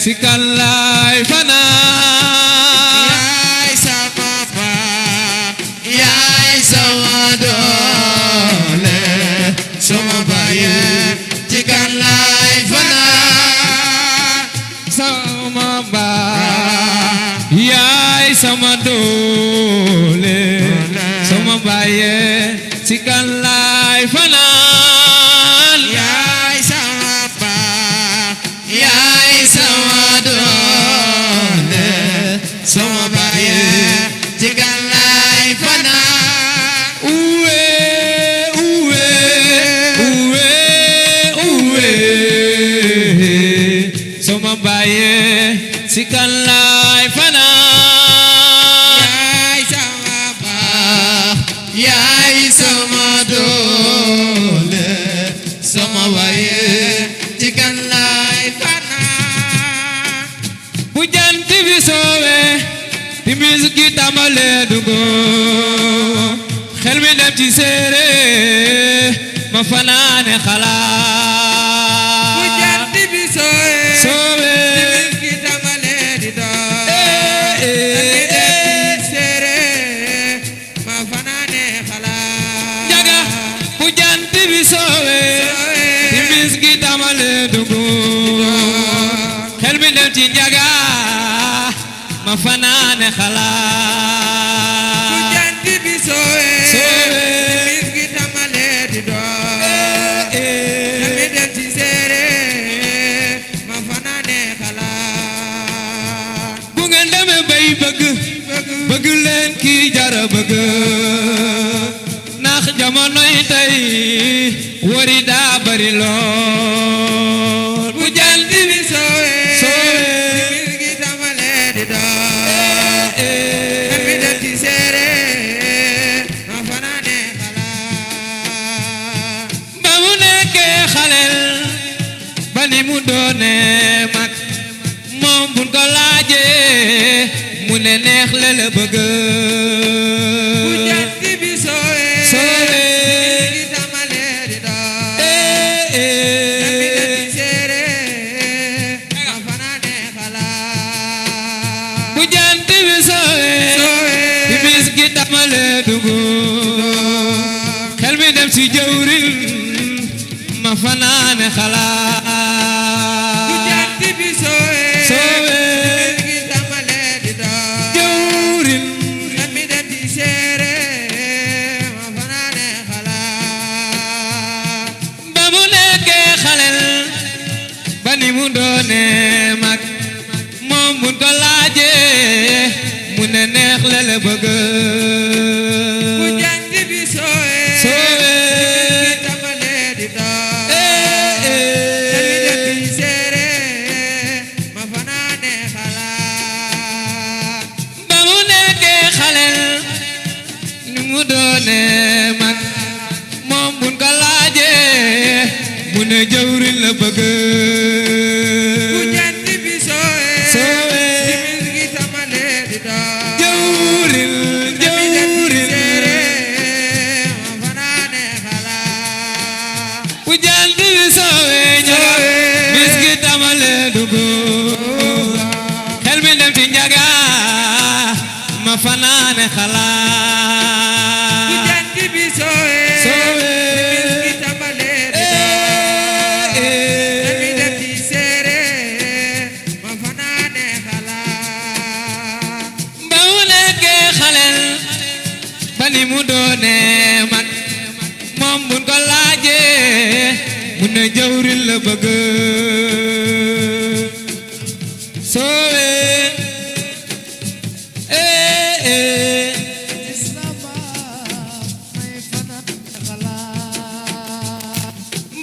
si kan laay fanaan yaay sama baay yaay sama doole sama baay ci kan laay fanaan sama baay yaay sama doole sama baay si kan laay fanaan yaay sama baay yaay sama doole sama baay ci kan laay fanaan uwe uwe uwe uwe sama baay si kan laay fanaan yaay sama baay yaay sama doole sama baay ci kan laay fanaan bu jant bi soowee timis gi tàmbalee dugg xel mi dem ci séeréer ma fanaane xalaat bu jant bi soowee soowee timis gi tàmbalee di doon séeréer ma fanaane xalaat jaga bu jant bi soowee timis gi tàmbalee dugg xel mi dem ci njaga ma fanaane xalaat bu jant bi soowee timis gi tàmbalee di doon mi dem ci séeréer ma fanaane xalaat bu ngeen demee bay bëgg leen kii jara bëgg ndax jamonoy tey wari daa bari lool bu jant bi soowee timis gi tàmbalee di doon mi dem ci séeréer ma fanaane xalaat ba mu nekkee xaleel ba ni mu doonee mag moom buñ ko laajee mu ne neex la la bëgg bu jant bi soowee timis gi tàmbalee di doon mi dem ci séeréer ma fanaane xalaat bu jant bi soowee timis gi tàmbalee dugg xel mi dem ci jëwrin ma fanaane xalaat bu jant bi soowee timis gi tàmbalee di doon jëwrin mi dem ci séeréer ma fanaane xalaat ba mu nekkee xalel ba ni mu doonee mag moom buñ ko laajee mu ne neex la la bëgg bu jant bi soowee timis gi tàmbalee di doon mi dem ci séeréer ma fanaane xalaat ba mu nekkee xalel ni mu doonee mag moom buñ ko laajee mu ne jëwriñ la bëgg bu jant bi soowee timis gi tàmbalee di doon jëwriñ mi dem ci jëwriñ séeréer ma fanaane xalaat bu jant bi soowee ñaga bis gi tàmbalee dugg xel mi dem ci njaga ma fanaane xalaat bu jant bi soowee timis gi tàmbalee di doon mi dem ci séeréer ma fanaane xalaat ba mu nekkee xalel ba ni mu doonee mag moom buñ ko laajee mu ne jëwriñ la bëgg soowee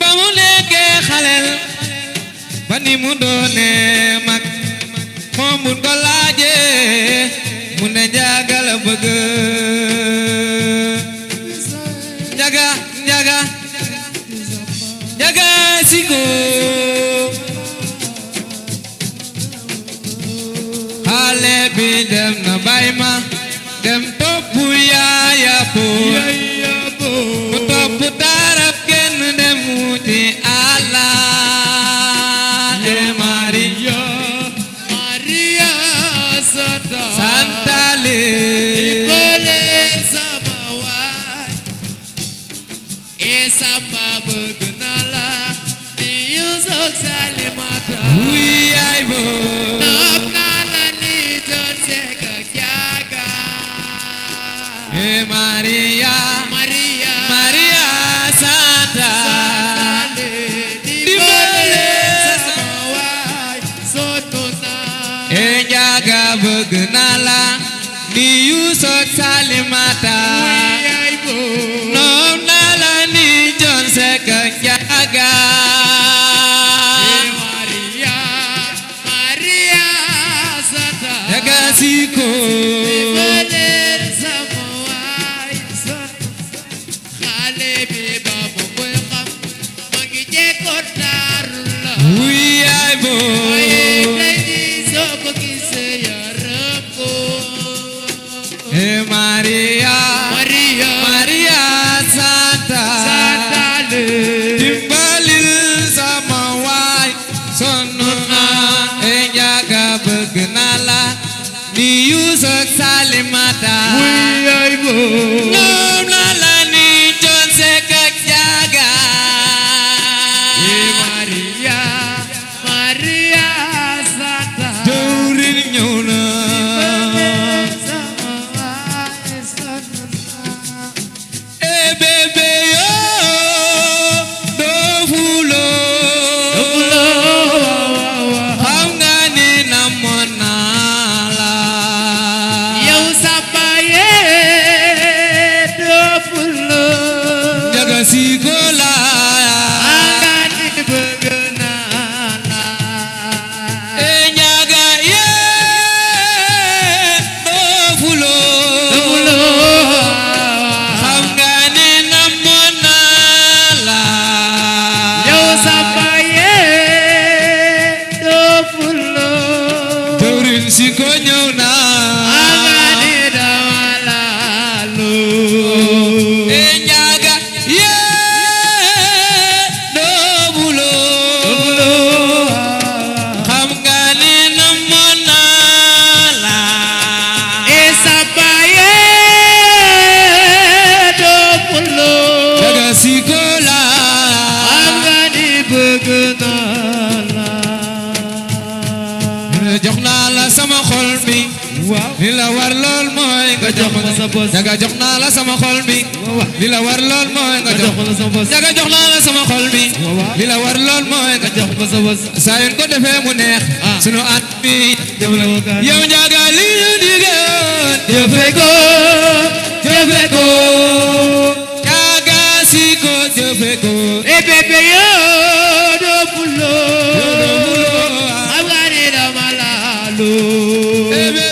ba mu nekkee xalel ba ni mu doonee mag moom buñ ko laajee mu ne njaga la bëgg njaga njaga njaga siko xale bi dem na bay ma dem topp yaaya po mu topp taraf kenn dem wuti Allah e Maria Samba bëgg naa la ni Yusuf Salimata wuy yaay bo nopp naa la ni John Seck ak Jaga Maria Maria Maria Santa dimbale sama waay sonn naa Njaga bëgg naa la ni Yusuf Salimata yaay bo noom naa la ni John Seck ak Njaga Maria Maria Santa Njaga Siko dimbale sama waay sonn xale bi ba mu koy xam ma ngi jekkoon daaru la wuy yaay bo tey jii soo ko gisee yaram ko Maria Maria Maria Santa Santale dimbalil sama waay sonn naa Njaga bëgg naa la ni Yusuf Salimata yaay bo noom naa la ni John Seck ak Jaga Maria Maria Santa jawrin ñëw na sama waay sonn naa bébé yo dofulo xam nga ni namoon naa la yow Samba yee doofulo Njaga Siko la anga ni bëgg naa la Njaga ye dofulo xam nga ni namoon naa la yow Samba yee doofulo jawrin Siko ñëw na anga ni dama la lo Njaga ye dofulo xam nga ni namoon naa la Samba yee doofulo Njaga Siko la anga ni bëgg naa la jox naa la sama xol bi waaw li la war lool mooy nga jox ma sa bos Njaga jox naa la sama xol bi li la war lool mooy nga jox ma sa bos Njaga jox naa la sama xol bi li la war lool mooy nga jox ma sa bos saa yun ko defee mu neex sunu at bi yow Njaga li ñu digoon jëfe ko Njaga Siko jëfe ko bébé yoo doofulo xam nga ni dama la lo bébé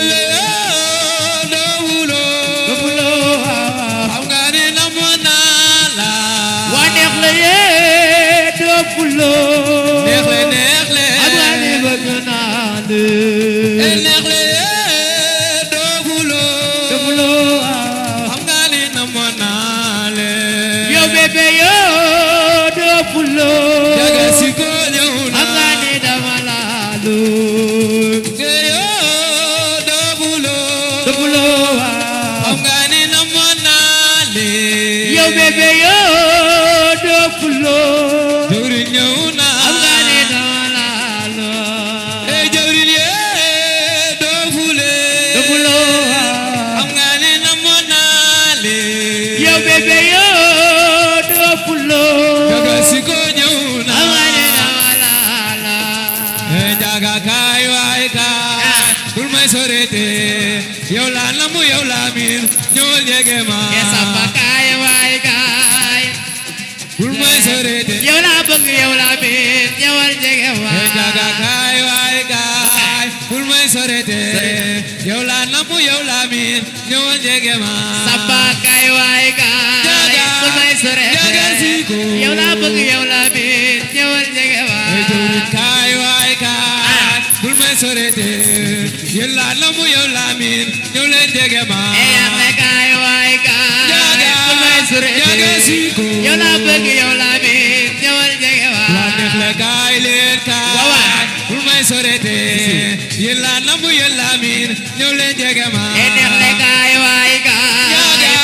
doofulo xam nga ni namoon naa la wa neex la yee doofulo neex le xam nga ni bëgg naa la neex le doofulo xam nga ni namoon naa le yow bébé yoo doofulo Njaga Siko ñëw na xam nga ni dama la lo doofulo doofulo xam nga ni namoon naa le yow bébé yoo doofulo jawrin ñëw na xam nga ni dama la lo jawrin ye doofule doofulo xam nga ni namoon naa le yow bébé yoo doofulo Njaga Siko ñëw na xam nga ni dama la lo Njaga kaay waay kaay bul may sorete yow la namu yow la miin ñëwal jege ma Samba kaay waay kaay bul may sorete yow laa bëgg yow laa miin ñëwal jege ma Njaga kaay waay kaay bul may sorete yow la namu yow la miin ñëwal jege ma Samba kaay waay kaay bul may sorete Njaga Siko yow laa bëgg yow laa miin ñëwal jege ma jawrin kaay waay kaay bul may sorete yow la namu yow la miin ñëw leen jege ma yàlla kaay waay kaay bul may sorete Njaga Siko yow laa bëgg yow laa miin ñëwal jege ma la neex le kaay leen kaay bul may sorete yow la namu yow la miin ñëw leen jege ma neex le kaay waay kaay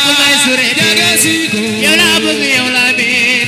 bul may sorete Njaga Siko yow laa bëgg yow laa miin